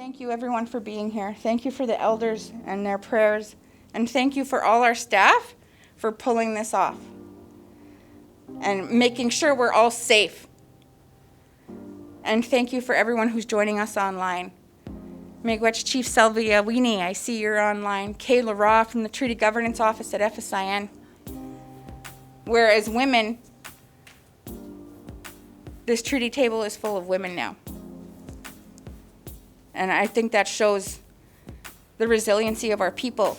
Thank you everyone for being here. Thank you for the elders and their prayers. And thank you for all our staff for pulling this off and making sure we're all safe. And thank you for everyone who's joining us online. Miigwech Chief Sylvia Weenie, I see you're online. Kayla Raw from the Treaty Governance Office at FSIN. Whereas women, this treaty table is full of women now. And I think that shows the resiliency of our people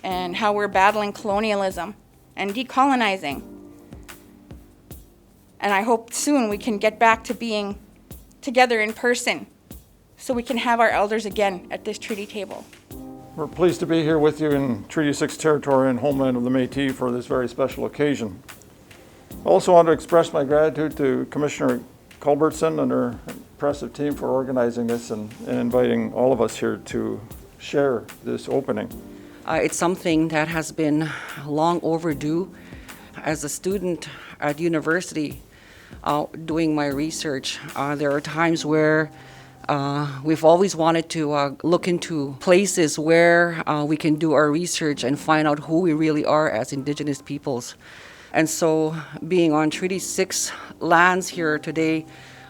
and how we're battling colonialism and decolonizing. And I hope soon we can get back to being together in person so we can have our elders again at this treaty table. We're pleased to be here with you in Treaty 6 territory and homeland of the Métis for this very special occasion. I also want to express my gratitude to Commissioner Culbertson and her impressive team for organizing this and inviting all of us here to share this opening. It's something that has been long overdue. As a student at university doing my research, there are times where we've always wanted to look into places where we can do our research and find out who we really are as Indigenous peoples. And so being on Treaty 6 lands here today,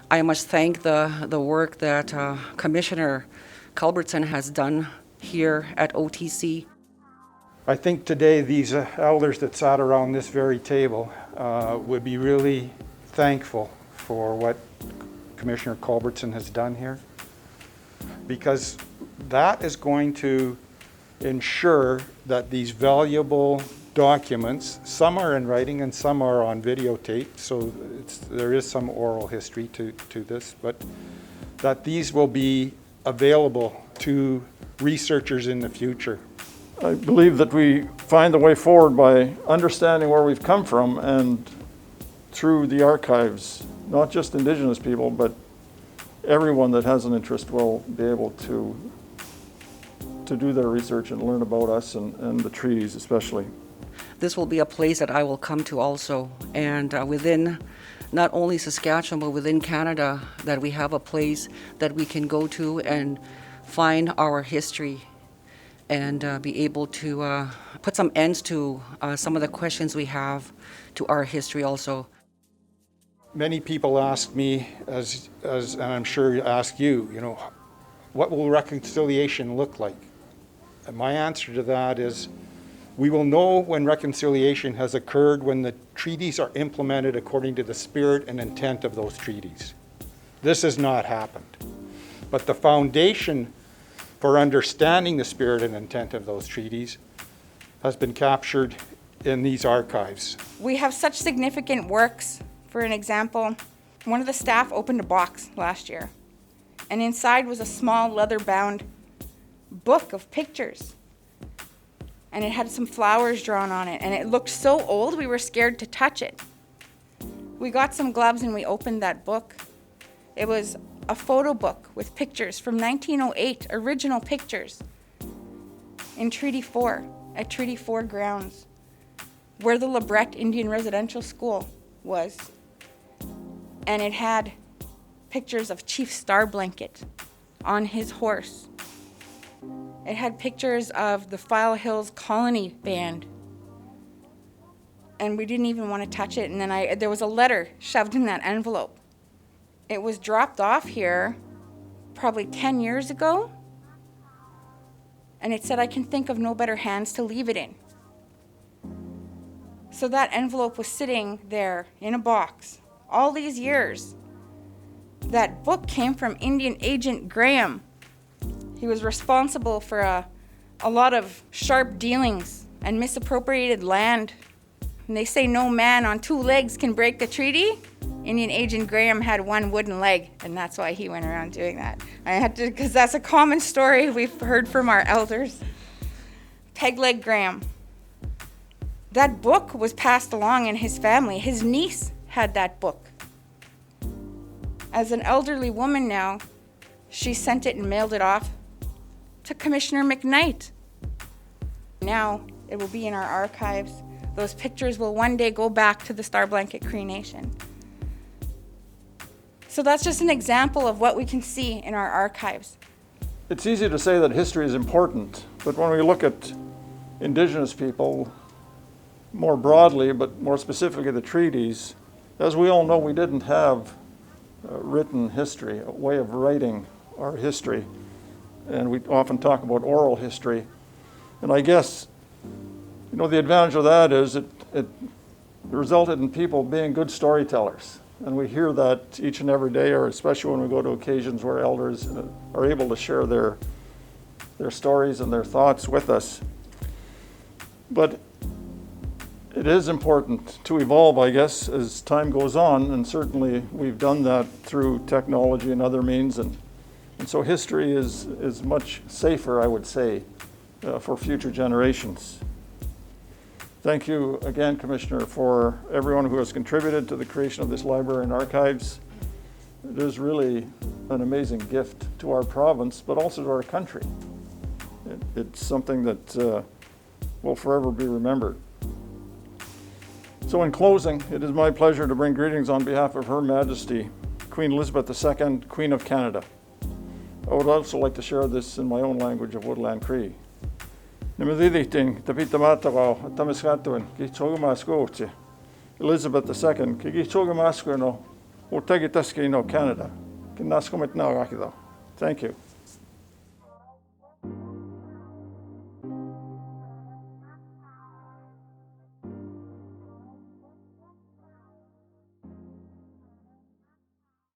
I must thank the work that Commissioner Culbertson has done here at OTC. I think today these elders that sat around this very table would be really thankful for what Commissioner Culbertson has done here, because that is going to ensure that these valuable documents, some are in writing and some are on videotape, so there is some oral history to this, but that these will be available to researchers in the future. I believe that we find the way forward by understanding where we've come from and through the archives, not just Indigenous people, but everyone that has an interest will be able to do their research and learn about us and the treaties especially. This will be a place that I will come to also, and within not only Saskatchewan but within Canada, that we have a place that we can go to and find our history and be able to put some ends to some of the questions we have to our history also. Many people ask me, and I'm sure ask you, what will reconciliation look like? And my answer to that is, we will know when reconciliation has occurred when the treaties are implemented according to the spirit and intent of those treaties. This has not happened. But the foundation for understanding the spirit and intent of those treaties has been captured in these archives. We have such significant works. For an example, one of the staff opened a box last year, and inside was a small leather-bound book of pictures. And it had some flowers drawn on it, and it looked so old we were scared to touch it. We got some gloves and we opened that book. It was a photo book with pictures from 1908, original pictures, in Treaty 4, at Treaty 4 grounds, where the LeBret Indian Residential School was. And it had pictures of Chief Starblanket on his horse. It had pictures of the File Hills Colony Band. And we didn't even want to touch it. And then there was a letter shoved in that envelope. It was dropped off here probably 10 years ago. And it said, "I can think of no better hands to leave it in." So that envelope was sitting there in a box all these years. That book came from Indian Agent Graham. He was responsible for a lot of sharp dealings and misappropriated land. And they say no man on two legs can break the treaty. Indian Agent Graham had one wooden leg, and that's why he went around doing that. I had to, because that's a common story we've heard from our elders. Pegleg Graham. That book was passed along in his family. His niece had that book. As an elderly woman now, she sent it and mailed it off to Commissioner McKnight. Now it will be in our archives. Those pictures will one day go back to the Starblanket Cree Nation. So that's just an example of what we can see in our archives. it's easy to say that history is important, but when we look at Indigenous people more broadly, but more specifically the treaties, as we all know, we didn't have written history, a way of writing our history. And we often talk about oral history. And I guess, you know, the advantage of that is it resulted in people being good storytellers. And we hear that each and every day, or especially when we go to occasions where elders are able to share their stories and their thoughts with us. But it is important to evolve, I guess, as time goes on, and certainly we've done that through technology and other means, and so history is much safer, I would say, for future generations. Thank you again, Commissioner, for everyone who has contributed to the creation of this library and archives. It is really an amazing gift to our province, but also to our country. It's something that will forever be remembered. So in closing, it is my pleasure to bring greetings on behalf of Her Majesty, Queen Elizabeth II, Queen of Canada. I would also like to share this in my own language of Woodland Cree. Elizabeth II, Canada. Thank you.